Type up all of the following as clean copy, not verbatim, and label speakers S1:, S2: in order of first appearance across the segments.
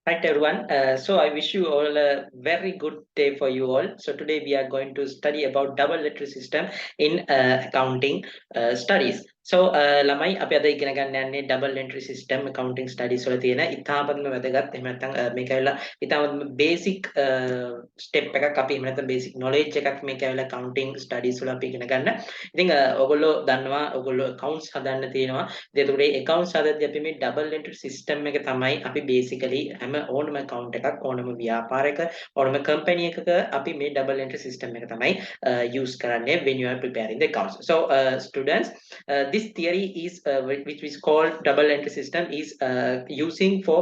S1: Right, everyone. So I wish you all a very good day for you all. So today we are going to study about double entry system in accounting studies. So ළමයි අපි අද ඉගෙන ගන්න යන්නේ double entry system accounting studies වල තියෙන ඉතාමත්ම වැදගත් එහෙම නැත්නම් මේක ඇවිල්ලා ඉතාමත්ම basic step එකක් අපි එහෙම නැත්නම් basic knowledge එකක් මේක ඇවිල්ලා accounting studies වල අපි ඉගෙන ගන්න. ඉතින් ඔයගොල්ලෝ දන්නවා ඔයගොල්ලෝ accounts හදන්න තියෙනවා. එතකොට මේ accounts හදද්දී අපි මේ double entry system එක තමයි අපි basically හැම ඕනම account එකක් ඕනම ව්‍යාපාරයක ඕනම company එකක අපි මේ double entry system එක තමයි use කරන්නේ when you are preparing the accounts. So students, this theory is which is called double entry system is using for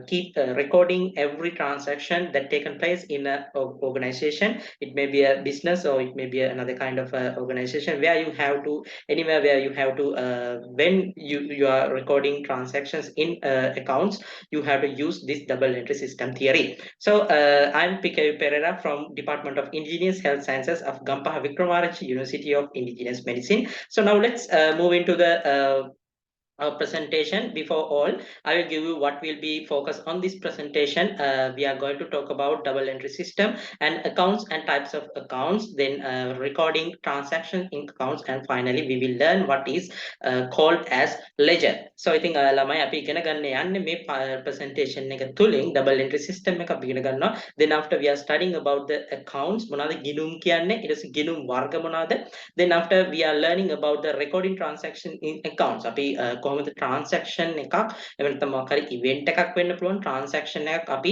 S1: keep recording every transaction that taken place in a organization. It may be a business or it may be another kind of organization where you have to anywhere where you have to when you are recording transactions in accounts, you have to use this double entry system theory. So I'm Pikayu Pereira from Department of Engineers Health Sciences of Gampaha Vikramaraj University of Indigenous Medicine. So now let's move into the our presentation. Before all, I will give you what will be focused on this presentation. We are going to talk about double entry system and accounts and types of accounts, then recording transaction in accounts, and finally we will learn what is called as ledger. So I think ළමයි අපි ඉගෙන ගන්න යන්නේ මේ presentation එක තුලින් double entry system එක අපි ඉගෙන ගන්නවා. Then after we are studying about the accounts, මොනවාද ගිණුම් කියන්නේ, ඊට පස්සේ ගිණුම් වර්ග මොනවාද. Then after we are learning about the recording transaction in accounts. අපි කොහොමද transaction එකක් එහෙම නැත්නම් මොකක් හරි event එකක් වෙන්න පුළුවන් transaction එකක් අපි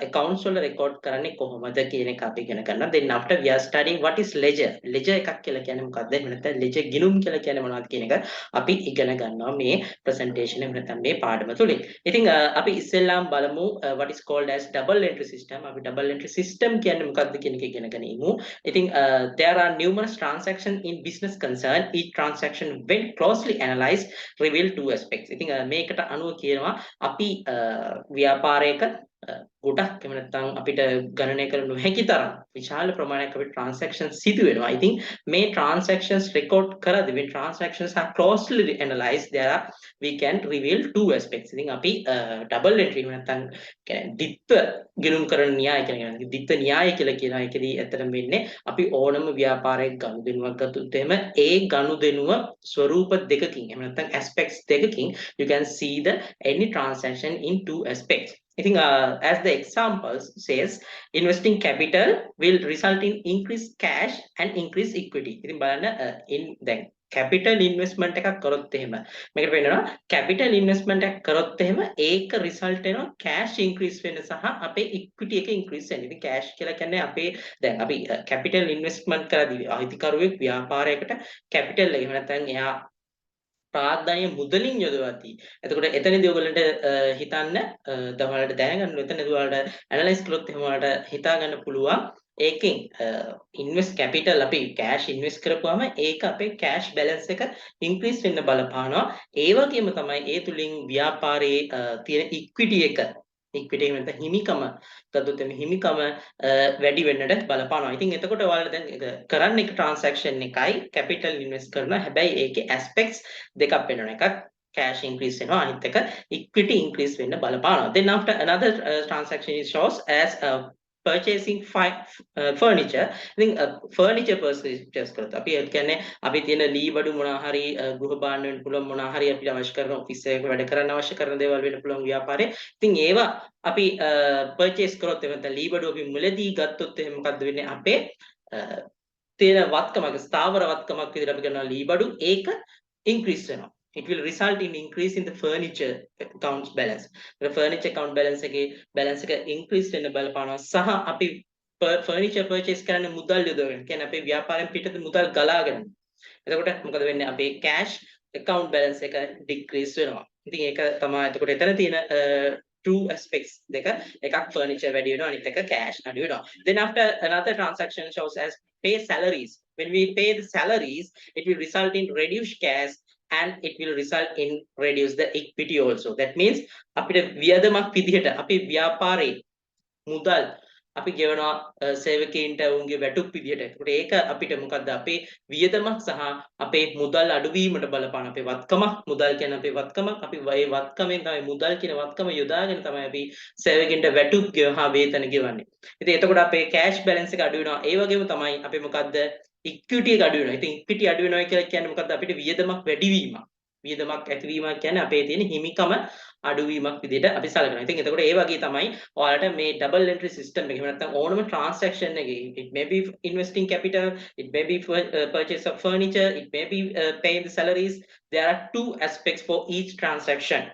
S1: accounts වල record කරන්නේ කොහොමද කියන එක අපි ඉගෙන ගන්නවා. Then after we are studying what is ledger. Ledger එකක් කියලා කියන්නේ මොකක්ද? එහෙම නැත්නම් ledger ගිණුම් කියලා කියන්නේ මොනවද කියන එක අපි ඉගෙන ගන්නවා මේ presentation එහෙම නැත්නම් මේ පාඩම තුලින්. ඉතින් අපි ඉස්සෙල්ලාම බලමු what is called as double entry system. අපි double entry system කියන්නේ මොකක්ද කියන එක ඉගෙන ගනිමු. ඉතින් there are numerous transactions in business concern. Each transaction when closely analyzed reveal two aspects. ඉතින් මේකට අනුව කියනවා අපි ව්‍යාපාරයක ගොඩක් එහෙම නැත්නම් අපිට ගණනය කර නොහැකි තරම් විශාල ප්‍රමාණයක් අපිට transactions සිදු වෙනවා. ඉතින් මේ transactions record කරද්දී මේ transactions are closely analyzed, there are we can reveal two aspects. ඉතින් අපි double entry එහෙම නැත්නම් කියන්නේ ditth ගිණුම් කරන න්‍යාය කියලා කියනවා. ditth න්‍යාය කියලා කියනවා. ඒකෙදී ඇත්තටම වෙන්නේ අපි ඕනම ව්‍යාපාරයක ගනුදෙනුවක් ගත්තොත් එහෙම ඒ ගනුදෙනුව ස්වරූප දෙකකින් එහෙම නැත්නම් aspects දෙකකින් you can see the any transaction in two aspects. I think as the example says, investing capital will result in increased cash and increased equity. ඉතින් බලන්න in then capital investment එකක් කරොත් එහෙම මේකට වෙනවා capital investment එකක් කරොත් එහෙම ඒක result වෙනවා cash increase වෙන සහ අපේ equity එක increase වෙන. ඉතින් cash කියලා කියන්නේ අපේ දැන් අපි capital investment කරදී අයිතිකරුවෙක් ව්‍යාපාරයකට capital එක එහෙම නැත්නම් එයා ප්‍රාර්ථනීය මුදලින් යොදවති. එතකොට එතනදී ඔයගොල්ලන්ට හිතන්න තමයිලට දැනගන්න එතනදී ඔයාලට ඇනලයිස් කළොත් එහෙම ඔයාලට හිතා ගන්න පුළුවන් ඒකෙන් ඉන්වෙස්ට් කැපිටල් අපි කෑෂ් ඉන්වෙස්ට් කරපුවාම ඒක අපේ කෑෂ් බැලන්ස් එක ඉන්ක්‍රීස් වෙන්න බලපානවා. ඒ වගේම තමයි ඒ තුලින් ව්‍යාපාරයේ තියෙන ඉක්විටි එක ඉක්විටි එක නැත්නම් හිමිකම ගත්තොත් එමේ හිමිකම වැඩි වෙන්නට බලපානවා. ඉතින් එතකොට ඔයාලා දැන් කරන්න එක transaction එකයි capital invest කරනවා. හැබැයි ඒකේ aspects දෙකක් වෙනවා. එකක් cash increase වෙනවා, අනිත් එක equity increase වෙන්න බලපානවා. Then after another transaction is shows as purchasing furniture. ඉතින් furniture purchase කරත් අපි ඒ කියන්නේ අපි තියෙන ලී බඩු මොනවා හරි ගෘහ භාණ්ඩ වෙන්න පුළුවන් මොනවා හරි අපිට අවශ්‍ය කරන ඔෆිස් එකක වැඩ කරන්න අවශ්‍ය කරන දේවල් වෙන්න පුළුවන් ව්‍යාපාරේ. ඉතින් ඒවා අපි purchase කරොත් එහෙම ලී බඩු අපි මුලදී ගත්තොත් එහෙම මොකද්ද වෙන්නේ අපේ තියෙන වත්කමක ස්ථාවර වත්කමක් විදිහට අපි කරනවා ලී බඩු ඒක increase වෙනවා. It will result in increase in the furniture accounts balance. The furniture account balance එක increase වෙන්න බලපානවා සහ අපි furniture purchase කරන්න මුදල් යොදවගෙන කියන්නේ අපේ ව්‍යාපාරයෙන් පිටත මුදල් ගලාගෙන. එතකොට මොකද වෙන්නේ අපේ cash account balance එක decrease වෙනවා. ඉතින් ඒක තමයි එතකොට එතන තියෙන two aspects දෙක එකක් furniture වැඩි වෙනවා අනිත් එක cash අඩු වෙනවා. Then after another transaction shows as pay salaries. When we pay the salaries, it will result in reduced cash and it will result in reduce the equity also. That means අපිට වියදමක් විදිහට අපි ව්‍යාපාරේ මුදල් අපි ගෙවනවා සේවකීන්ට උන්ගේ වැටුප් විදියට. ඒකට ඒක අපිට මොකද්ද අපේ වියදමක් සහ අපේ මුදල් අඩුවීමට බලපාන අපේ වත්කමක්. මුදල් කියන්නේ අපේ වත්කමක්. අපි ඒ වත්කමෙන් තමයි මුදල් කියන වත්කම යොදාගෙන තමයි අපි සේවකීන්ට වැටුප් ගෙවහා වේතන ගෙවන්නේ. ඉතින් එතකොට අපේ කෑෂ් බැලන්ස් එක අඩු වෙනවා. ඒ වගේම තමයි අපි මොකද්ද ඉක්විටි එක අඩු වෙනවා. ඉතින් ඉක්විටි අඩු වෙනවා කියලා කියන්නේ මොකද්ද අපිට වියදමක් වැඩිවීමක්. වියදමක් ඇතිවීමක් කියන්නේ අපේ තියෙන හිමිකම අඩුවීමක් විදිහට අපි සලකනවා. ඉතින් එතකොට ඒ වගේ තමයි ඔයාලට මේ double entry system එක. එහෙම නැත්නම් ඕනම transaction එකේ it may be investing capital, it may be for, purchase of furniture, it may be paying the salaries. There are two aspects for each transaction.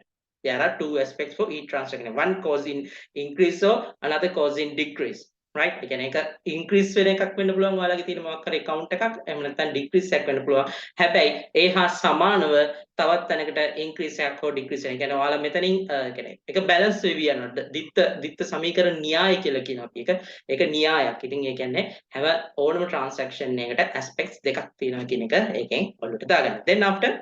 S1: There are two aspects for each transaction. One cause in increase or another cause in decrease. right? ඒ කියන්නේ එක increase වෙන එකක් වෙන්න පුළුවන් ඔයාලගේ තියෙන මොකක් හරි account එකක් එහෙම නැත්නම් decrease එකක් වෙන්න පුළුවන්. හැබැයි ඒ හා සමානව තවත් තැනකට increase එකක් හෝ decrease එකක්. ඒ කියන්නේ ඔයාලා මෙතනින් කියන්නේ එක balance වෙවි යනවා. දිත්ත සමීකරණ න්‍යාය කියලා කියනවා අපි. ඒක න්‍යායක්. ඉතින් ඒ කියන්නේ හැම ඕනම transaction එකකට aspects දෙකක් තියෙනවා කියන එක ඒකෙන් ඔළුවට දාගන්න. Then after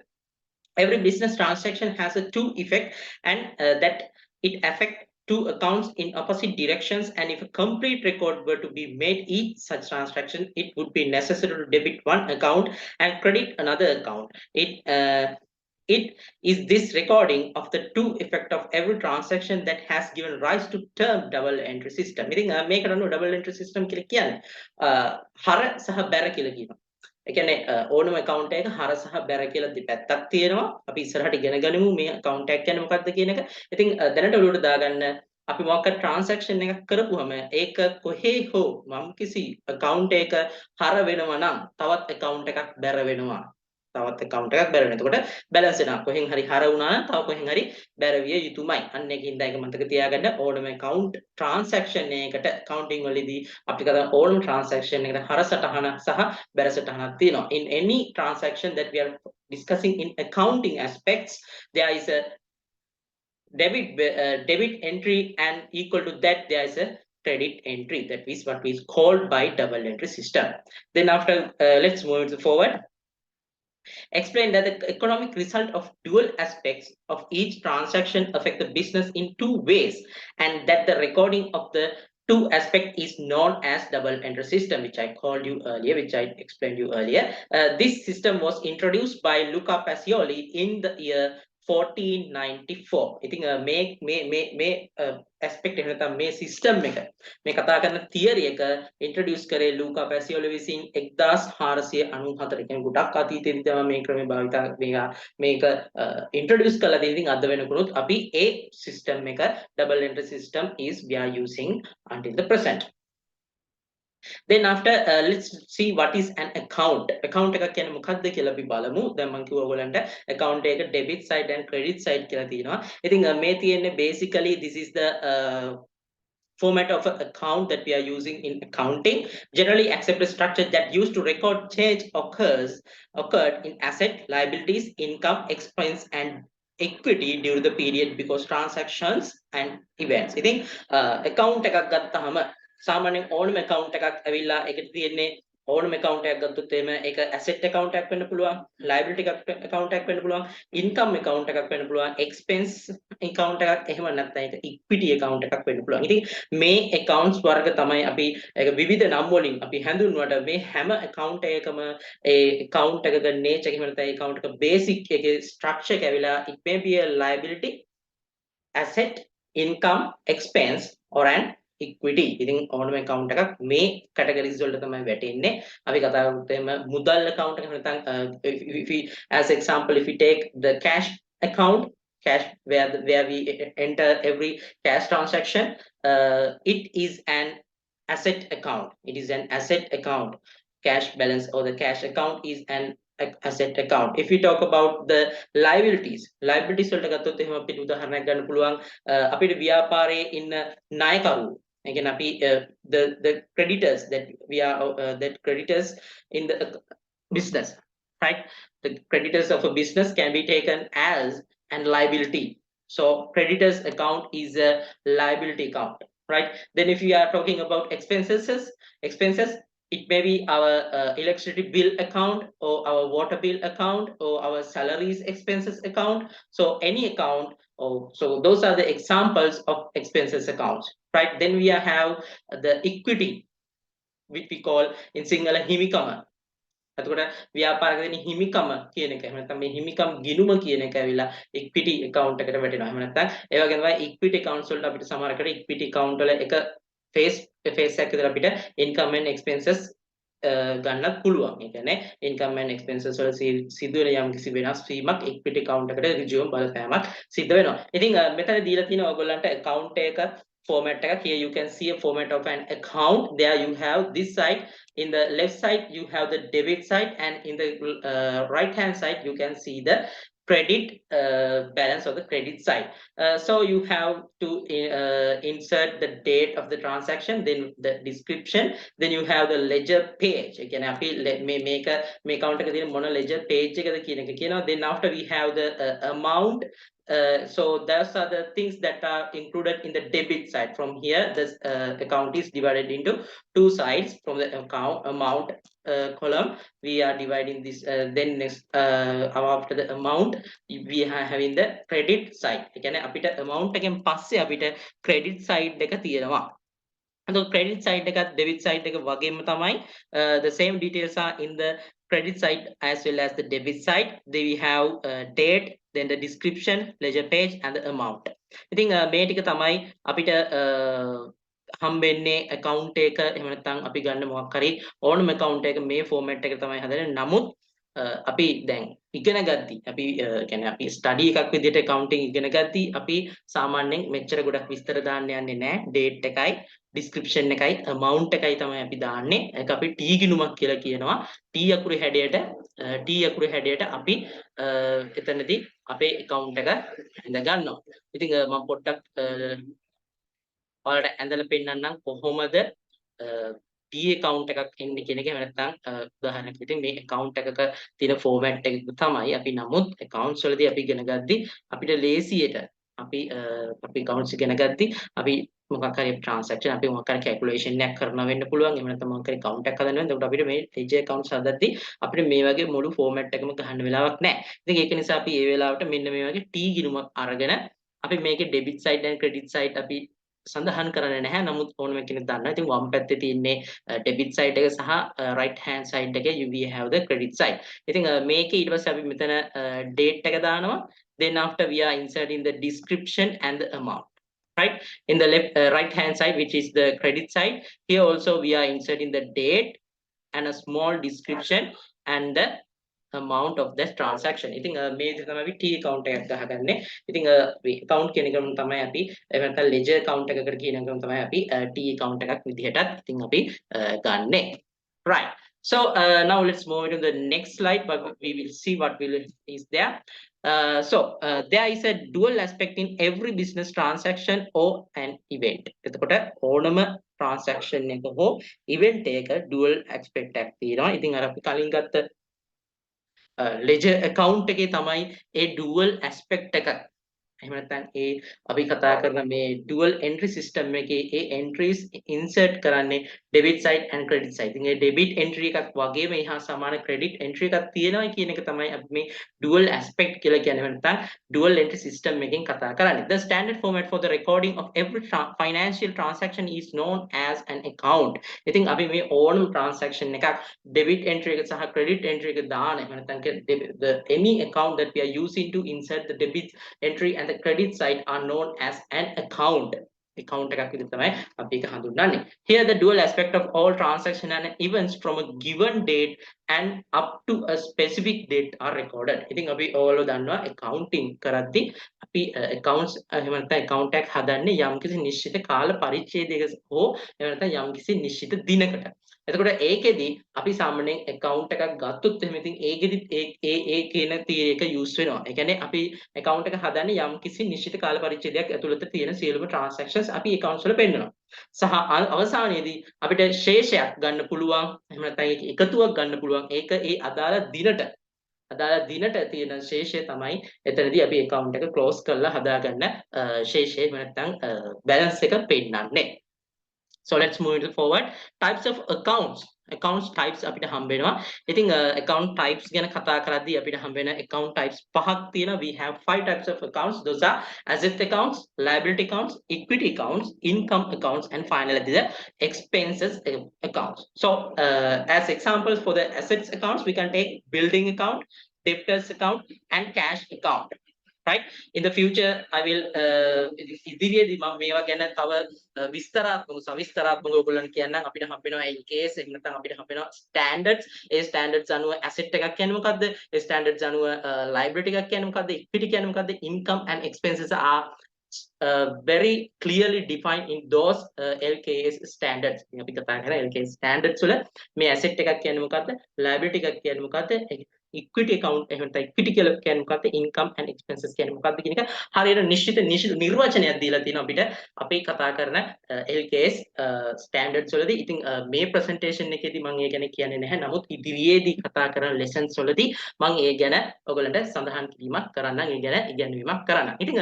S1: every business transaction has a two effect and that it affect two accounts in opposite directions, and if a complete record were to be made each such transaction, it would be necessary to debit one account and credit another account. It is this recording of the two effect of every transaction that has given rise to term double entry system. ඉතින් මේකට අනුව double entry system කියලා කියන්නේ හර සහ බැර කියලා කියනවා. ඒ කියන්නේ ඕනම account එකක හර සහ බැර කියලා දෙපැත්තක් තියෙනවා. අපි ඉස්සරහට ඉගෙන ගනිමු මේ account එකක් කියන්නේ මොකක්ද කියන එක. ඉතින් දැනට ඔළුවට දාගන්න අපි මොකක්ද transaction එකක් කරපුවම ඒක කොහේ හෝ මම කිසි account එකක හර වෙනවා නම් තවත් account එකක් බැර වෙනවා. තවත් account එකක් බැර වෙනවා. එතකොට balance වෙනවා. කොහෙන් හරි හර වුණා නම් තව කොහෙන් හරි බැර විය යුතුමයි. අන්න ඒකින්ද ඒක මතක තියාගන්න ඕනම account transaction එකකට accounting වලදී අපි කරන ඕනම transaction එකට හර සටහන සහ බැර සටහනක් තියෙනවා. In any transaction that we are discussing in accounting aspects, there is a debit entry, and equal to that there is a credit entry. That is what is called by double entry system. Then after let's move forward. Explain that the economic result of dual aspects of each transaction affect the business in two ways, and that the recording of the two aspect is known as double entry system, which I called you earlier, which I explained you earlier. This system was introduced by Luca Pacioli in the year 1494. ඉතින් මේ aspect එක නැත්නම් මේ system එක මේ කතා කරන theory එක introduce කරේ ලූකා පැසියෝලි විසින් 1494. කියන්නේ ගොඩක් අතීතයේදී තමයි මේ ක්‍රමය භාවිතා මේක introduce කළා. ඉතින් අද වෙනකොට අපි ඒ system එක double entry system is we are using until the present. Then after let's see what is an account. Account එකක් කියන්නේ මොකක්ද කියලා අපි බලමු. දැන් මම කිව්වා ඔයගලන්ට account එක debit side and credit side කියලා තියෙනවා. ඉතින් මේ තියෙන්නේ basically this is the format of an account that we are using in accounting. Generally accepted structure that used to record change occurred in asset, liabilities, income, expense and equity during the period because transactions and events. ඉතින් account එකක් ගත්තාම සාමාන්‍යයෙන් ඕනම account එකක් ඇවිල්ලා ඒකට තියෙන්නේ ඕනම account එකක් ගත්තොත් එහෙම ඒක asset account එකක් වෙන්න පුළුවන්, liability account එකක් වෙන්න පුළුවන්, income account එකක් වෙන්න පුළුවන්, expense account එකක් එහෙම නැත්නම් ඒක equity account එකක් වෙන්න පුළුවන්. ඉතින් මේ accounts වර්ග තමයි අපි ඒක විවිධ නම් වලින් අපි හඳුන්වනවට මේ හැම account එකකම ඒ account එකක nature එහෙම නැත්නම් account එක basic එකේ structure එක ඇවිල්ලා it may be a liability, asset, income, expense or an equity. ඉතින් ඕනම account එකක් මේ categories වලට තමයි වැටෙන්නේ. අපි කතා කරමුත් එහෙම මුදල් account එක නැත්නම් if we as example if we take the cash account, cash where we enter every cash transaction, it is an asset account. It is an asset account. Cash balance or the cash account is an asset account. If we talk about the liabilities වලට ගත්තොත් එහෙම අපිට උදාහරණයක් ගන්න පුළුවන් අපිට ව්‍යාපාරයේ ඉන්න ණයකරු. ඒ කියන්නේ අපි the creditors that creditors in the business, right? The creditors of a business can be taken as an liability. So creditors account is a liability account, right? Then if we are talking about expenses, it may be our electricity bill account or our water bill account or our salaries expenses account. So any account, so those are the examples of expenses accounts. right? Then we have the equity, which we call in Sinhala himikama. එතකොට ව්‍යාපාරික දෙන හිමිකම කියන එක. එහෙම නැත්නම් මේ හිමිකම් ගිණුම කියන එක ඇවිල්ලා equity account එකට වැටෙනවා. එහෙම නැත්නම් ඒ වගේම තමයි equity accounts වලට අපිට සමහරකට equity account වල එක phase එකක් විතර අපිට income and expenses ගන්නත් පුළුවන්. ඒ කියන්නේ income and expenses වල සිදුවෙන යම්කිසි වෙනස් වීමක් equity account එකට ඍජුවම බලපෑමක් සිද්ධ වෙනවා. ඉතින් මෙතන දීලා තියෙන ඔයගොල්ලන්ට account එක format එක. Here you can see a format of an account. There you have this side. In the left side you have the debit side, and in the right hand side you can see the credit balance of the credit side. So you have to insert the date of the transaction, then the description, then you have the ledger page. Again, make a account ledger page. Then after we have the amount. So those are the things that are included in the debit side. From here, this account is divided into two sides. From the account amount column, we are dividing this. Then next, after the amount, we are having the credit side. Again, අපිට amount එකෙන් පස්සේ අපිට credit side එක තියෙනවා. the credit side එකත් debit side එක වගේම තමයි the same details are in the credit side as well as the debit side. Then we have date, then the description, ledger page, and the amount. ඉතින් මේ ටික තමයි අපිට හම්බෙන්නේ account එක. එහෙම නැත්නම් අපි ගන්න මොකක් හරි ඕනම account එක මේ format එක තමයි හදන්නේ. නමුත් අපි දැන් ඉගෙන ගද්දි අපි කියන්නේ අපි ස්ටඩි එකක් විදිහට accounting ඉගෙන ගද්දි අපි සාමාන්‍යයෙන් මෙච්චර ගොඩක් විස්තර දාන්න යන්නේ නැහැ. date එකයි description එකයි amount එකයි තමයි අපි දාන්නේ. ඒක අපි T ගිණුමක් කියලා කියනවා. T අකුරේ හැඩයට අපි එතනදී අපේ account එක ඉඳ ගන්නවා. ඉතින් මම පොඩ්ඩක් ඔයාලට ඇඳලා පෙන්නන්නම් කොහොමද T account එකක් එන්නේ කියන එක. එහෙම නැත්නම් උදාහරණයක් විදිහට මේ account එකක තියෙන format එක තමයි අපි නමුත් accounts වලදී අපි ඉගෙන ගද්දි අපිට ලේසියට අපි accounts ඉගෙන ගද්දි අපි මොකක් හරි transaction අපි මොකක් හරි calculation එකක් කරනවා වෙන්න පුළුවන්. එහෙම නැත්නම් මොකක් හරි account එකක් හදන්න වෙන. එතකොට අපිට මේ ledger accounts හදද්දි අපිට මේ වගේ මුළු format එකම ගහන්න වෙලාවක් නැහැ. ඉතින් ඒක නිසා අපි මේ වෙලාවට මෙන්න මේ වගේ T ගිණුමක් අරගෙන අපි මේකේ debit side and credit side අපි සඳහන් කරන්නේ නැහැ. නමුත් ඕනම කෙනෙක් දන්නවා. ඉතින් වම් පැත්තේ තියෙන්නේ debit side එක සහ right hand side එකේ we have the credit side. ඉතින් මේකේ ඊට පස්සේ අපි මෙතන date එක දානවා. Then after we are inserting the description and the amount. Right, in the left right hand side, which is the credit side, here also we are inserting the date and a small description and the amount of this transaction. ඉතින් මේ විදිහට තමයි අපි T account එකක් ගහගන්නේ. ඉතින් account කියන එකම තමයි අපි එහෙම නැත්නම් ledger account එකකට කියන එකම තමයි අපි T account එකක් විදිහටත් ඉතින් අපි ගන්නෙ. Right. So now let's move into the next slide, but we will see what is there. There is a dual aspect in every business transaction or an event. එතකොට ඕනම transaction එක හෝ event එක dual aspect එකක් තියෙනවා. ඉතින් අර අපි කලින් ගත්ත ledger account එකේ තමයි ඒ dual aspect එක. එහෙම නැත්නම් ඒ අපි කතා කරන මේ dual entry system එකේ ඒ entries insert කරන්නේ debit side and credit side. ඉතින් ඒ debit entry එකක් වගේම එහා සමාන credit entry එකක් තියෙනවා කියන එක තමයි අපි මේ dual aspect කියලා කියන්නේ. නැත්නම් dual entry system එකෙන් කතා කරන්නේ. The standard format for the recording of every financial transaction is known as an account. ඉතින් අපි මේ ඕනම transaction එකක් debit entry එක සහ credit entry එක දාන එහෙම නැත්නම් the any account that we are using to insert the debit entry and the credit side are known as an account. Account එකක් විදිහට තමයි අපි ඒක හඳුන්වන්නේ. Here the dual aspect of all transaction and events from a given date and up to a specific date are recorded. ඉතින් අපි ඔයාලෝ දන්නවා accounting කරද්දී අපි accounts එහෙම නැත්නම් account එකක් හදන්නේ යම්කිසි නිශ්චිත කාල පරිච්ඡේදයක හෝ එහෙම නැත්නම් යම්කිසි නිශ්චිත දිනකට. එතකොට ඒකෙදි අපි සාමාන්‍යයෙන් account එකක් ගත්තොත් එහෙම ඉතින් ඒකෙදි ඒ කියන තීරය එක use වෙනවා. ඒ කියන්නේ අපි account එක හදන්නේ යම්කිසි නිශ්චිත කාල පරිච්ඡේදයක් ඇතුළත තියෙන සියලුම transactions අපි accounts වල පෙන්නනවා. සහ අවසානයේදී අපිට ශේෂයක් ගන්න පුළුවන්. එහෙම නැත්නම් ඒක එකතුවක් ගන්න පුළුවන්. ඒක ඒ අදාළ දිනට තියෙන ශේෂය තමයි එතනදී අපි account එක close කරලා හදාගන්න ශේෂය එහෙම නැත්නම් balance එක පෙන්නන්නේ. So let's move it forward. Types of accounts. accounts types අපිට හම්බ වෙනවා. ඉතින් account types ගැන කතා කරද්දී අපිට හම්බ වෙන account types පහක් තියෙනවා. We have five types of accounts. Those are asset accounts, liability accounts, equity accounts, income accounts, and finally the expenses accounts. So as examples for the assets accounts, we can take building account, debtors account, and cash account. Right? In the future, I will ඉදිරියේදී මම මේවා ගැන තව විස්තරාත්මක සවිස්තරාත්මකව ඔයගොල්ලන් කියන්නම් අපිට හම්බ වෙනවා LKS එහෙම නැත්නම් අපිට හම්බ වෙනවා standards ඒ standards අනුව asset එකක් කියන්නේ මොකද්ද ඒ standards අනුව liability එකක් කියන්නේ මොකද්ද equity කියන්නේ මොකද්ද income and expenses are very clearly defined in those LKS standards. අපි කතා කරා LKS standards වල මේ asset එකක් කියන්නේ මොකද්ද liability එකක් කියන්නේ මොකද්ද equity account එහෙම නැත්නම් equity කියලා කියන්නේ මොකද්ද income and expenses කියන්නේ මොකද්ද කියන එක හරියට නිශ්චිත නිර්වචනයක් දීලා තියෙනවා අපිට අපි කතා කරන LKS standards වලදී. ඉතින් මේ presentation එකේදී මම ඒ ගැන කියන්නේ නැහැ. නමුත් ඉදිරියේදී කතා කරන lessons වලදී මම ඒ ගැන ඔයගලන්ට සඳහන් කිරීමක් කරන්නම්. ඒ ගැන ඉගැන්වීමක් කරන්නම්. ඉතින්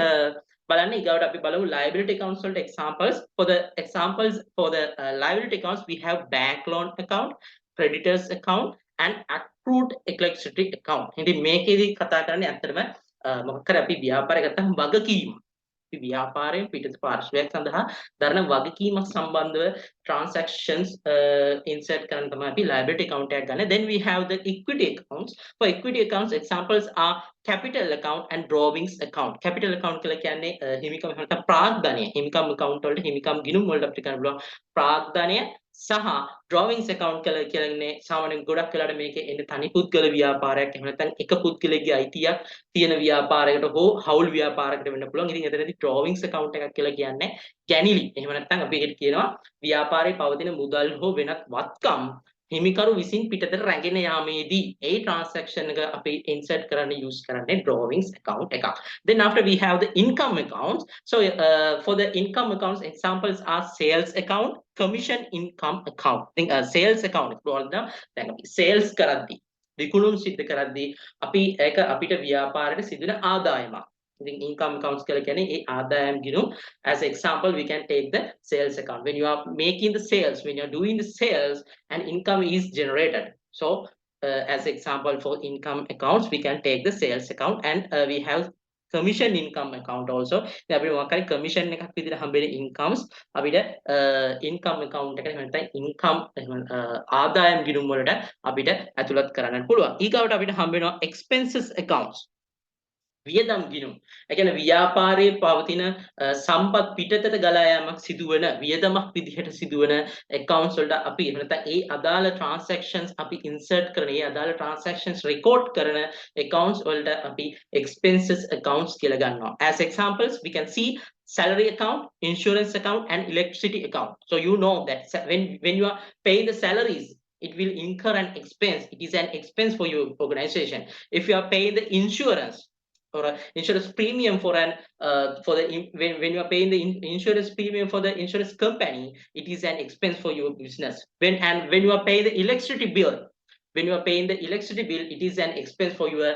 S1: බලන්න ඊගාවට අපි බලමු liability accounts වලට examples. For the liability accounts we have bank loan account, creditors account and accrued electricity account. ඉතින් මේකේදී කතා කරන්නේ ඇත්තටම මොකක් කරේ අපි ව්‍යාපාරය ගත්තම වගකීම. අපි ව්‍යාපාරයෙන් පිටත පාර්ශ්වයක් සඳහා දරන වගකීමක් සම්බන්ධව transactions insert කරන තමයි අපි liability account එකක් ගන්න. Then we have the equity accounts. For equity accounts examples are capital account and drawings account. Capital account කියලා කියන්නේ හිමිකම් නැත්නම් ප්‍රාග්ධනය. හිමිකම් account වලට හිමිකම් ගිණුම් වලට අපිට කරන්න පුළුවන් ප්‍රාග්ධනය සහ drawings account කියලා කියන්නේ සාමාන්‍යයෙන් ගොඩක් වෙලාට මේකේ එන්නේ තනි පුද්ගල ව්‍යාපාරයක් එහෙම නැත්නම් එක පුද්ගලෙක්ගේ අයිතියක් තියෙන ව්‍යාපාරයකට හෝ හවුල් ව්‍යාපාරයකට වෙන්න පුළුවන්. ඉතින් එතනදී drawings account එකක් කියලා කියන්නේ ගැනිලි. එහෙම නැත්නම් අපි ඒකට කියනවා ව්‍යාපාරයේ පවතින මුදල් හෝ වෙනත් වත්කම් හිමිකරු විසින් පිටතට රැගෙන යාමේදී ඒ transaction එක අපි insert කරන්න use කරන්නේ drawings account එකක්. Then after we have the income accounts. So for the income accounts examples are sales account, commission income account. Think sales account වලද දැන් අපි sales කරද්දී විකුණුම් සිද්ධ කරද්දී අපි ඒක අපිට ව්‍යාපාරයට සිදුවන ආදායමක්. ඉතින් income accounts කියලා කියන්නේ ඒ ආදායම් ගිණුම්. As example we can take the sales account. When you are making the sales, when you are doing the sales and income is generated. So as example for income accounts we can take the sales account and we have commission income account also. දැන් අපි මොකක් හරි commission එකක් විදිහට හම්බෙන incomes අපිට income account එකට නැත්නම් income ආදායම් ගිණුම් වලට අපිට ඇතුළත් කරන්න පුළුවන්. ඊගාවට අපිට හම්බ වෙනවා expenses accounts. වියදම් ගිණුම්. ඒ කියන්නේ ව්‍යාපාරයේ පවතින සම්පත් පිටතට ගලා යාමක් සිදුවන වියදමක් විදිහට සිදුවන accounts වලට අපි එහෙම නැත්නම් ඒ අදාළ transactions අපි insert කරන ඒ අදාළ transactions record කරන accounts වලට අපි expenses accounts කියලා ගන්නවා. As examples we can see salary account, insurance account and electricity account. So you know that when you are paying the salaries it will incur an expense. It is an expense for your organization. If you are paying the insurance or insurance premium for an for the when you are paying the insurance premium for the insurance company, it is an expense for your business. When you are paying the electricity bill, when you are paying the electricity bill, it is an expense for your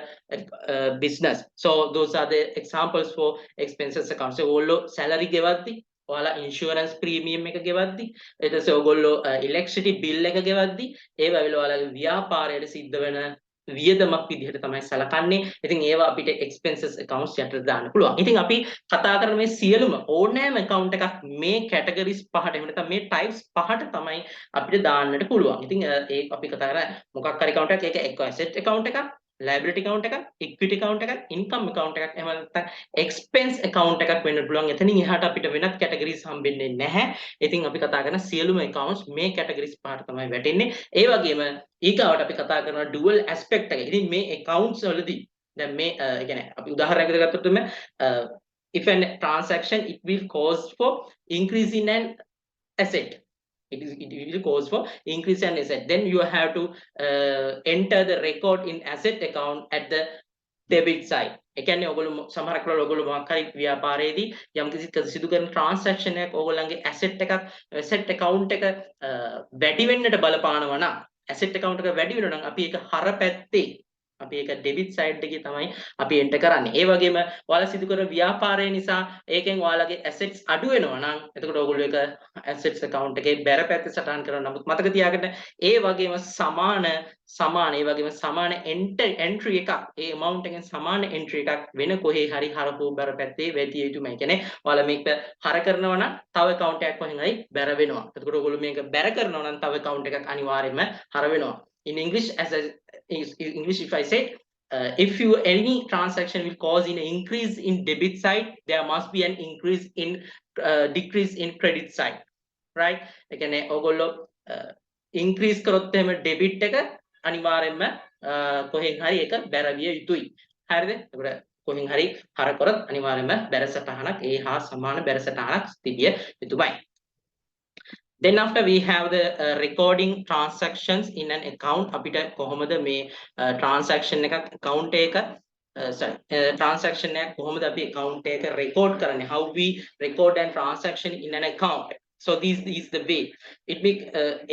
S1: business. So those are the examples for expenses account. So ඔයගොල්ලෝ salary ගෙවද්දි ඔයාලා insurance premium එක ගෙවද්දි ඊට පස්සේ ඔයගොල්ලෝ electricity bill එක ගෙවද්දි ඒ වගේ ඔයාලගේ ව්‍යාපාරයට සිද්ධ වෙන වියදමක් විදිහට තමයි සලකන්නේ. ඉතින් ඒවා අපිට expenses accounts යටට දාන්න පුළුවන්. ඉතින් අපි කතා කරන මේ සියලුම ඕනෑම account එකක් මේ categories පහට එහෙම නැත්නම් මේ types පහට තමයි අපිට දාන්නට පුළුවන්. ඉතින් ඒ අපි කතා කරා මොකක් හරි account එකක් ඒක asset account එකක්, liability account එකක්, equity account එකක්, income account එකක් එහෙම නැත්නම් expense account එකක් වෙන්න පුළුවන්. එතනින් එහාට අපිට වෙනත් categories හම්බෙන්නේ නැහැ. ඉතින් අපි කතා කරන සියලුම accounts මේ categories පහට තමයි වැටෙන්නේ. ඒ වගේම ඊගාවට අපි කතා කරන dual aspect එක. ඉතින් මේ accounts වලදී දැන් මේ ඒ කියන්නේ අපි උදාහරණයක් ගත්තොත් if an transaction it will cause for increase in an asset. It will cause for increase in asset. Then you have to enter the record in asset account at the debit side. ඒ කියන්නේ ඔයගොල්ලෝ සමහරක් වෙලාවට ඔයගොල්ලෝ මොකක් හරි ව්‍යාපාරයේදී යම්කිසි සිදු කරන transaction එකක් ඔයගොල්ලන්ගේ asset එකක් asset account එක වැඩි වෙන්නට බලපානවා නම් asset account එක වැඩි වෙනවා නම් අපි ඒක හර පැත්තේ අපි ඒක ඩෙබිට් සයිඩ් එකේ තමයි අපි එන්ටර් කරන්නේ. ඒ වගේම ඔයාලා සිදු කරන ව්‍යාපාරය නිසා ඒකෙන් ඔයාලගේ ඇසෙට්ස් අඩු වෙනවා නම් එතකොට ඔයගොල්ලෝ ඒක ඇසෙට්ස් account එකේ බැර පැත්ත සටහන් කරනවා. නමුත් මතක තියාගන්න ඒ වගේම සමාන එන්ට්‍රි එකක් ඒ amount එකෙන් සමාන එන්ට්‍රි එකක් වෙන කොහේ හරි හරපු බැර පැත්තේ වැටිය යුතුමයි. කියන්නේ ඔයාලා මේක හර කරනවා නම් තව account එකක් කොහෙන් හරි බැර වෙනවා. එතකොට ඔයගොල්ලෝ මේක බැර කරනවා නම් තව account එකක් අනිවාර්යයෙන්ම හර වෙනවා. In English, English, if I say, if you any transaction will cause an increase in debit side, there must be an increase in decrease in credit side, right? ඒ කියන්නේ ඔයගොල්ලෝ increase කරොත් එහෙම debit එක අනිවාර්යයෙන්ම කොහෙන් හරි ඒක බැරවිය යුතුයි. හරිද? ඒකට කොහෙන් හරි හර කරොත් අනිවාර්යයෙන්ම බැර සටහනක් ඒ හා සමාන බැර සටහනක් තිබිය යුතුමයි. Then after we have the recording transactions in an account අපිට කොහොමද මේ transaction එකක් account එකක transaction එකක් කොහොමද අපි account එකක record කරන්නේ, how we record an transaction in an account. So this is the way it make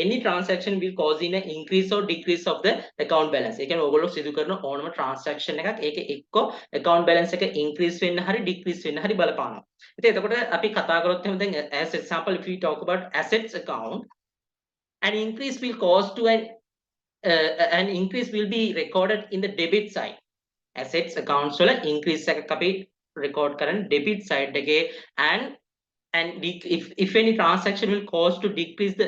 S1: any transaction will cause in an increase or decrease of the account balance. ඒ කියන්නේ ඔයගොල්ලෝ සිදු කරන ඕනම transaction එකක් ඒකේ එක්ක account balance එක increase වෙන්න හරි decrease වෙන්න හරි බලපානවා. ඉතින් එතකොට අපි කතා කරොත් එහෙනම් දැන් as example if we talk about assets account, an increase will cause to an increase will be recorded in the debit side. Assets accounts වල increase එකක් අපි record කරන debit side එකේ and if any transaction will cause to decrease the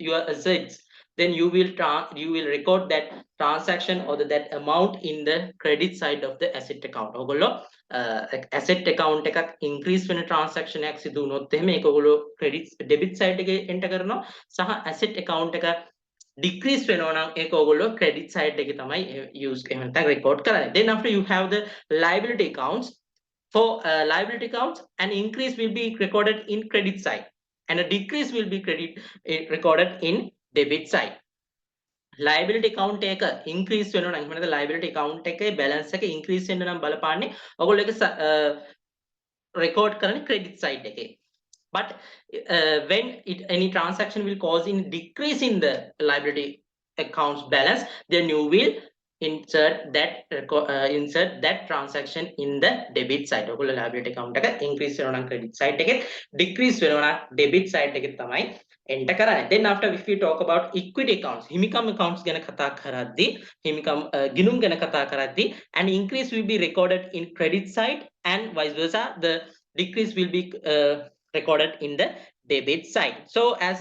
S1: your assets, then you will record that transaction or that amount in the credit side of the asset account. ඔයගොල්ලෝ asset account එකක් increase වෙන transaction එකක් සිදු වුණොත් එහෙම ඒක ඔයගොල්ලෝ debit side එකේ enter කරනවා සහ asset account එක decrease වෙනවා නම් ඒක ඔයගොල්ලෝ credit side එකේ තමයි use එහෙම නැත්නම් record කරන්නේ. Then after you have the liability accounts. For liability accounts, an increase will be recorded in credit side and a decrease will be recorded in debit side. Liability account එක increase වෙනවා නම් එහෙම නැත්නම් liability account එකේ balance එක increase වෙන්න නම් බලපාන්නේ ඔයගොල්ලෝ ඒක record කරන්නේ credit side එකේ. But when any transaction will cause in decrease in the liability accounts balance, then you will insert that transaction in the debit side. ඔයගොල්ලෝ liability account එක increase වෙනවා නම් credit side එකේ, decrease වෙනවා නම් debit side එකේ තමයි enter කරන්නේ. Then after if we talk about equity accounts, හිමිකම් accounts ගැන කතා කරද්දී, හිමිකම් ගිණුම් ගැන කතා කරද්දී, an increase will be recorded in credit side and vice versa, the decrease will be recorded in the debit side. So as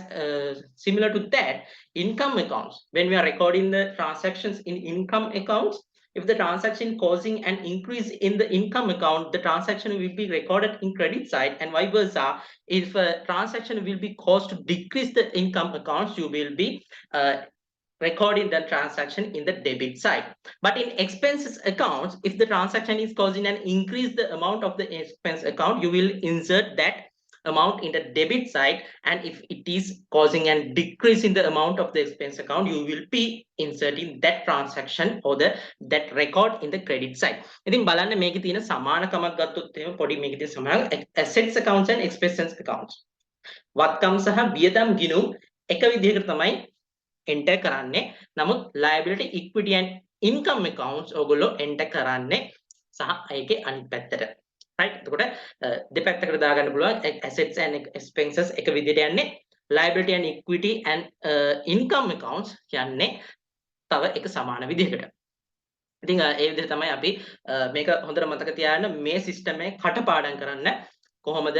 S1: similar to that, income accounts, when we are recording the transactions in income accounts, if the transaction causing an increase in the income account, the transaction will be recorded in credit side and vice versa. If a transaction will be caused to decrease the income accounts, you will be recording the transaction in the debit side. But in expenses accounts, if the transaction is causing an increase the amount of the expense account, you will insert that amount in the debit side, and if it is causing a decrease in the amount of the expense account, you will be inserting that transaction or that record in the credit side. ඉතින් බලන්න මේකේ තියෙන සමානකමක් ගත්තොත් එහෙම පොඩි මේකේ තියෙන සමාන assets accounts and expenses accounts. වත්කම් සහ වියදම් ගිණුම් එක විදිහකට තමයි enter කරන්නේ. නමුත් liability, equity and income accounts ඔයගොල්ලෝ enter කරන්නේ සහ ඒකේ අනිත් පැත්තට. right? එතකොට දෙපැත්තකට දාගන්න පුළුවන් assets and expenses එක විදිහට යන්නේ, liability and equity and income accounts යන්නේ තව එක සමාන විදිහකට. ඉතින් ඒ විදිහට තමයි අපි මේක හොඳට මතක තියාගන්න මේ සිස්ටම් එක කටපාඩම් කරන්න කොහොමද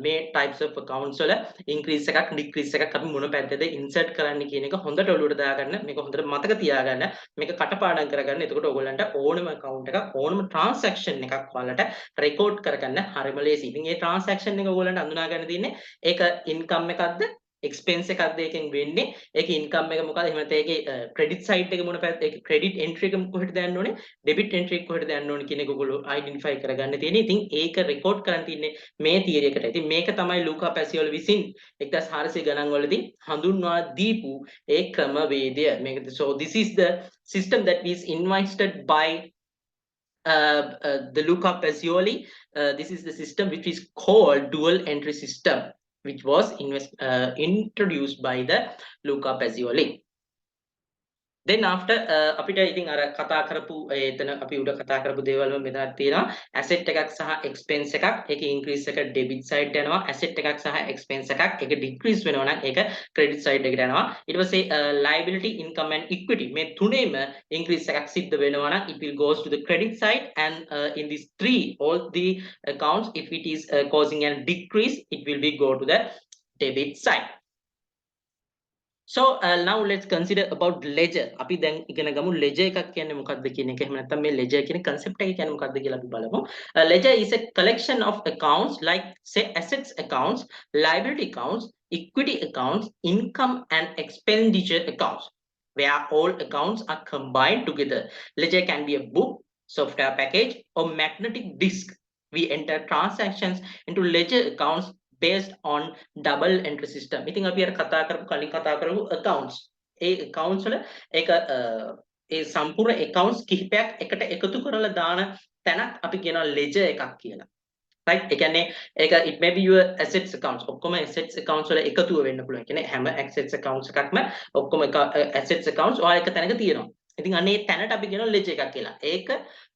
S1: මේ types of accounts වල increase එකක් decrease එකක් අපි මොන පැත්තද insert කරන්න කියන එක හොඳට ඔලුවට දාගන්න, මේක හොඳට මතක තියාගන්න, මේක කටපාඩම් කරගන්න. එතකොට ඔයගොල්ලන්ට ඕනම account එකක් ඕනම transaction එකක් ඔයාලට record කරගන්න හරිම ලේසි. ඉතින් මේ transaction එක ඔයගොල්ලන්ට අඳුනා ගන්න තියෙන්නේ ඒක income එකක්ද expense එකක්ද එකෙන් වෙන්නේ, ඒකේ income එක මොකක්ද, එහෙම නැත්නම් ඒකේ credit side එක මොන පැත්ත, ඒකේ credit entry එක කොහෙට දාන්න ඕනේ, debit entry එක කොහෙට දාන්න ඕනේ කියන එක ඔයගොල්ලෝ identify කරගන්න තියෙන්නේ. ඉතින් ඒක record කරන් තියන්නේ මේ theory එකට. ඉතින් මේක තමයි ලූකා පැසියෝලි විසින් 1600 ගණන් වලදී හඳුන්වා දීපු ඒ ක්‍රමවේදය. මේක so this is the system that is invented by the Luca Pacioli. This is the system which is called dual entry system, which was introduced by the Luca Pacioli. then after අපිට ඉතින් අර කතා කරපු එතන අපි උඩ කතා කරපු දේවල් මෙතනක් තියෙනවා asset එකක් සහ expense එකක් ඒකේ increase එක debit side යනවා asset එකක් සහ expense එකක් ඒක decrease වෙනවා නම් ඒක credit side එකට යනවා ඊට පස්සේ liability income and equity මේ තුනේම increase එකක් සිද්ධ වෙනවා නම් it will goes to the credit side and in these three all the accounts if it is causing a decrease it will be go to the debit side. So now let's consider about ledger. අපි දැන් ඉගෙන ගමු ledger එකක් කියන්නේ මොකක්ද කියන එක. එහෙම නැත්නම් මේ ledger කියන concept එක කියන්නේ මොකක්ද කියලා අපි බලමු. Ledger is a collection of accounts like say assets accounts, liability accounts, equity accounts, income and expenditure accounts where all accounts are combined together. Ledger can be a book, software package or magnetic disk. We enter transactions into ledger accounts based on double entry system. ඉතින් අපි අර කතා කරපු කලින් කතා කරපු accounts. ඒ accounts වල ඒක ඒ සම්පූර්ණ accounts කිහිපයක් එකට එකතු කරලා දාන තැනක් අපි කියනවා ledger එකක් කියලා. right? ඒ කියන්නේ ඒක it may be your assets accounts. ඔක්කොම assets accounts වල එකතුව වෙන්න පුළුවන්. කියන්නේ හැම assets accounts එකක්ම ඔක්කොම assets accounts ඔය එක තැනක තියෙනවා. ඉතින් අනේ තැනට අපි කියනවා ledger එකක් කියලා. ඒක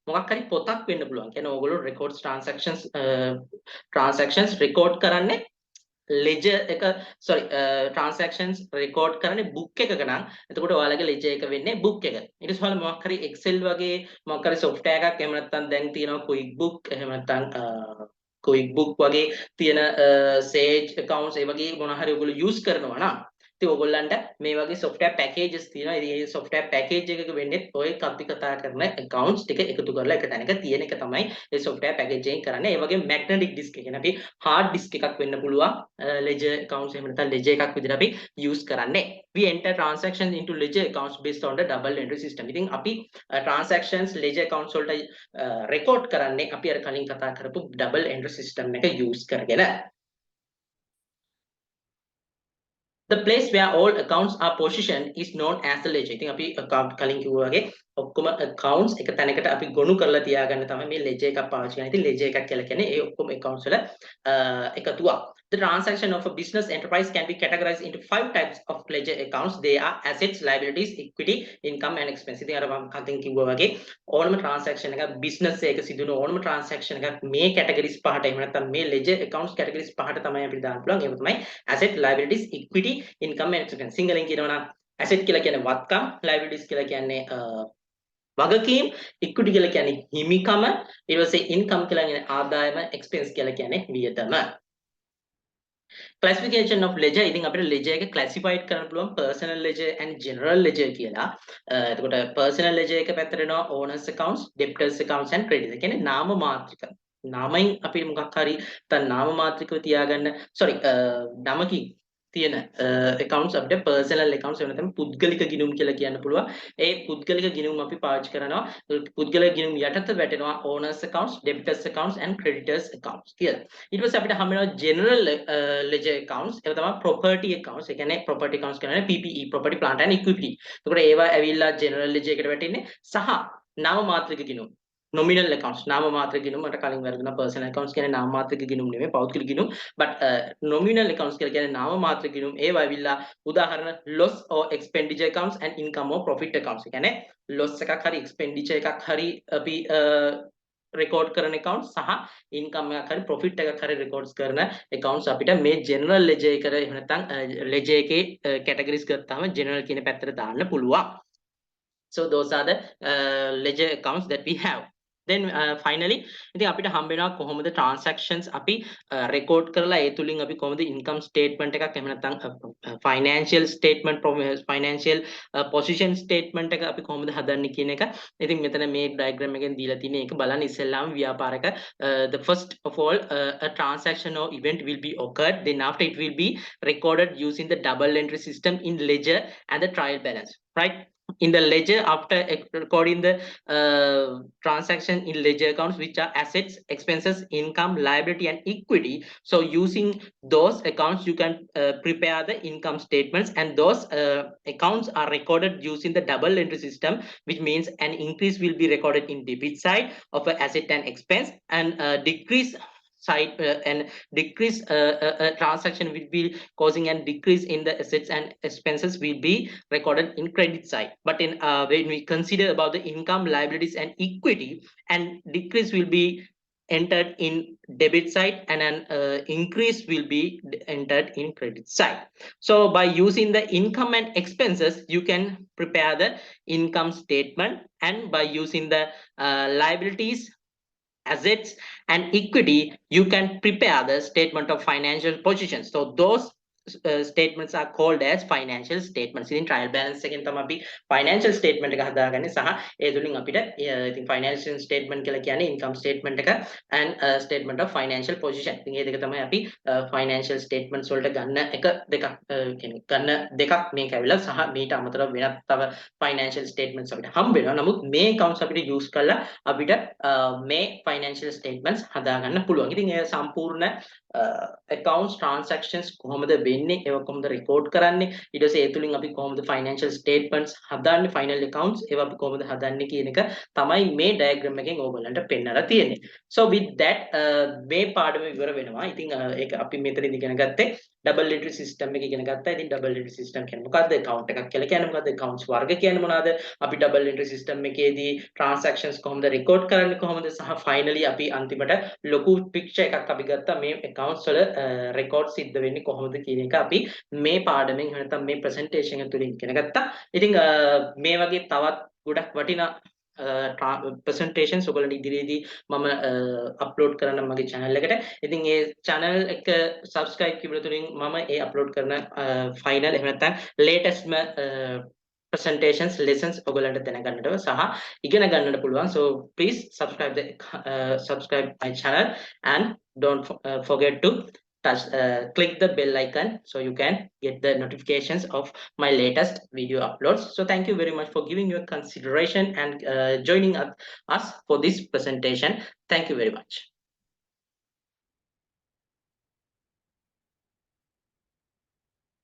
S1: මොකක් හරි පොතක් වෙන්න පුළුවන්. කියන්නේ ඕගොල්ලෝ records transactions record කරන්නේ ledger එක sorry transactions record කරන්නේ book එකක නම් එතකොට ඔයාලගේ ledger එක වෙන්නේ book එක. ඊට පස්සේ ඔයාලා මොකක් හරි excel වගේ මොකක් හරි software එකක් එහෙම නැත්නම් දැන් තියෙනවා quick book එහෙම නැත්නම් quick book වගේ තියෙන sage accounts ඒ වගේ මොන හරි ඔයගොල්ලෝ use කරනවා නම් ඉතින් ඔයගොල්ලන්ට මේ වගේ software packages තියෙනවා. ඉතින් මේ software package එකක වෙන්නේ ඔය අපි කතා කරන accounts ටික එකතු කරලා එක තැනක තියෙන එක තමයි මේ software package එකෙන් කරන්නේ. ඒ වගේ magnetic disk එක කියන්නේ අපි hard disk එකක් වෙන්න පුළුවන් ledger accounts එහෙම නැත්නම් ledger එකක් විදිහට අපි use කරන්නේ. We enter transactions into ledger accounts based on the double entry system. ඉතින් අපි transactions ledger accounts වලට record කරන්නේ අපි අර කලින් කතා කරපු double entry system එක use කරගෙන. The place where all accounts are positioned is known as the ledger. ඉතින් අපි account කලින් කිව්වා වගේ ඔක්කොම accounts එක තැනකට අපි ගොනු කරලා තියාගන්න තමයි මේ ledger එකක් පාවිච්චි කරන්නේ. ඉතින් ledger එකක් කියලා කියන්නේ ඒ ඔක්කොම accounts වල එකතුවක්. The transaction of a business enterprise can be categorized into 5 types of ledger accounts. They are assets, liabilities, equity, income and expense. ඉතින් අර මම කලින් කිව්වා වගේ ඕනම transaction එකක් business එකක සිදුවන ඕනම transaction එකක් මේ categories පහට එහෙම නැත්නම් මේ ledger accounts categories පහට තමයි අපිට දාන්න පුළුවන්. ඒක තමයි asset, liabilities, equity, income and expense. සිංහලෙන් කියනවා නම් asset කියලා කියන්නේ වත්කම්, liabilities කියලා කියන්නේ වගකීම්, equity කියලා කියන්නේ හිමිකම, ඊට පස්සේ income කියලා කියන්නේ ආදායම, expense කියලා කියන්නේ වියදම. classification of ledger ඉතින් අපිට ledger එක classified කරන්න පුළුවන් personal ledger and general ledger කියලා. එතකොට personal ledger එක පැත්තට එනවා owners accounts, debtors accounts and creditors. කියන්නේ නාම මාත්‍රික. නාමයෙන් අපි මොකක් හරි නැත්නම් නාම මාත්‍රිකව තියාගන්න sorry නමකින් තියෙන accounts අපිට personal accounts එහෙම නැත්නම් පුද්ගලික ගිණුම් කියලා කියන්න පුළුවන්. ඒ පුද්ගලික ගිණුම් අපි පාවිච්චි කරනවා. පුද්ගලික ගිණුම් යටතට වැටෙනවා owners accounts, debtors accounts and creditors accounts කියලා. ඊට පස්සේ අපිට හම්බ වෙනවා general ledger accounts. ඒක තමයි property accounts. ඒ කියන්නේ property accounts කියන්නේ PPE, property plant and equipment. එතකොට ඒවා ඇවිල්ලා general ledger එකට වැටෙන්නේ සහ නාම මාත්‍රික ගිණුම් nominal accounts නාම මාත්‍රික ගිණුම් මට කලින් වැරදුනා personal accounts කියන්නේ නාම මාත්‍රික ගිණුම් නෙමෙයි පෞද්ගලික ගිණුම් but nominal accounts කියලා කියන්නේ නාම මාත්‍රික ගිණුම් ඒවා ඇවිල්ලා උදාහරණ loss or expenditure accounts and income or profit accounts. ඒ කියන්නේ loss එකක් හරි expenditure එකක් හරි අපි record කරන accounts සහ income එකක් හරි profit එකක් හරි records කරන accounts අපිට මේ general ledger එකට එහෙම නැත්නම් ledger එකේ categories ගත්තාම general කියන පැත්තට දාන්න පුළුවන්. So those are the ledger accounts that we have. Then finally ඉතින් අපිට හම්බ වෙනවා කොහොමද transactions අපි record කරලා ඒ තුලින් අපි කොහොමද income statement එකක් එහෙම නැත්නම් financial statement financial position statement එක අපි කොහොමද හදන්නේ කියන එක. ඉතින් මෙතන මේ diagram එකෙන් දීලා තියෙන එක බලන්න ඉස්සෙල්ලාම ව්‍යාපාරක the first of all a transaction or event will be occurred, then after it will be recorded using the double entry system in ledger and the trial balance, right? In the ledger after recording the transaction in ledger accounts which are assets, expenses, income, liability and equity. So using those accounts you can prepare the income statements, and those accounts are recorded using the double entry system, which means an increase will be recorded in debit side of an asset and expense and decrease side and decrease transaction will be causing a decrease in the assets, and expenses will be recorded in credit side. But in when we consider about the income, liabilities and equity, and decrease will be entered in debit side, and an increase will be entered in credit side. So by using the income and expenses, you can prepare the income statement, and by using the liabilities, assets and equity, you can prepare the statement of financial position. So those statements are called as financial statements. In trial balance එකෙන් තමයි අපි financial statement එක හදාගන්නේ, සහ ඒ තුලින් අපිට ඉතින් financial statement කියලා කියන්නේ income statement එක and statement of financial position. ඉතින් මේ දෙක තමයි අපි financial statements වලට ගන්න එක දෙකක් කියන්නේ ගන්න දෙකක් මේක ඇවිල්ලා, සහ මීට අමතරව වෙනත් තව financial statements අපිට හම්බ වෙනවා. නමුත් මේ accounts අපිට use කරලා අපිට මේ financial statements හදාගන්න පුළුවන්. ඉතින් ඒ සම්පූර්ණ accounts transactions කොහොමද වෙන්නේ, ඒව කොහොමද record කරන්නේ, ඊට පස්සේ ඒ තුලින් අපි කොහොමද financial statements හදාන්නේ, final accounts ඒව අපි කොහොමද හදන්නේ කියන එක තමයි මේ diagram එකෙන් ඕගොල්ලන්ට පෙන්නලා තියෙන්නේ. So with that මේ පාඩම ඉවර වෙනවා. ඉතින් ඒක අපි මෙතනදී ඉගෙන ගත්තේ double entry system එක ඉගෙන ගත්තා. ඉතින් double entry system කියන්නේ මොකද්ද, account එකක් කියලා කියන්නේ මොකද්ද, accounts වර්ග කියන්නේ මොනවාද, අපි double entry system එකේදී transactions කොහොමද record කරන්නේ කොහොමද, සහ finally අපි අන්තිමට ලොකු picture එකක් අපි ගත්තා මේ accounts වල record සිද්ධ වෙන්නේ කොහොමද කියන එක අපි මේ පාඩමෙන් නැත්නම් මේ presentation එක තුලින් ඉගෙන ගත්තා. ඉතින් මේ වගේ තවත් ගොඩක් වටිනා presentations ඔයගොල්ලන්ට ඉදිරියේදී මම අප්ලෝඩ් කරන්න මගේ channel එකට. ඉතින් ඒ channel එක subscribe කිරීම තුලින් මම ඒ අප්ලෝඩ් කරන final එහෙම නැත්නම් latest presentations lessons ඔයගොල්ලන්ට දැනගන්නට සහ ඉගෙන ගන්නට පුළුවන්. So please subscribe my channel, and don't forget to click the bell icon so you can get the notifications of my latest video uploads. So thank you very much for giving your consideration and joining us for this presentation. Thank you very much.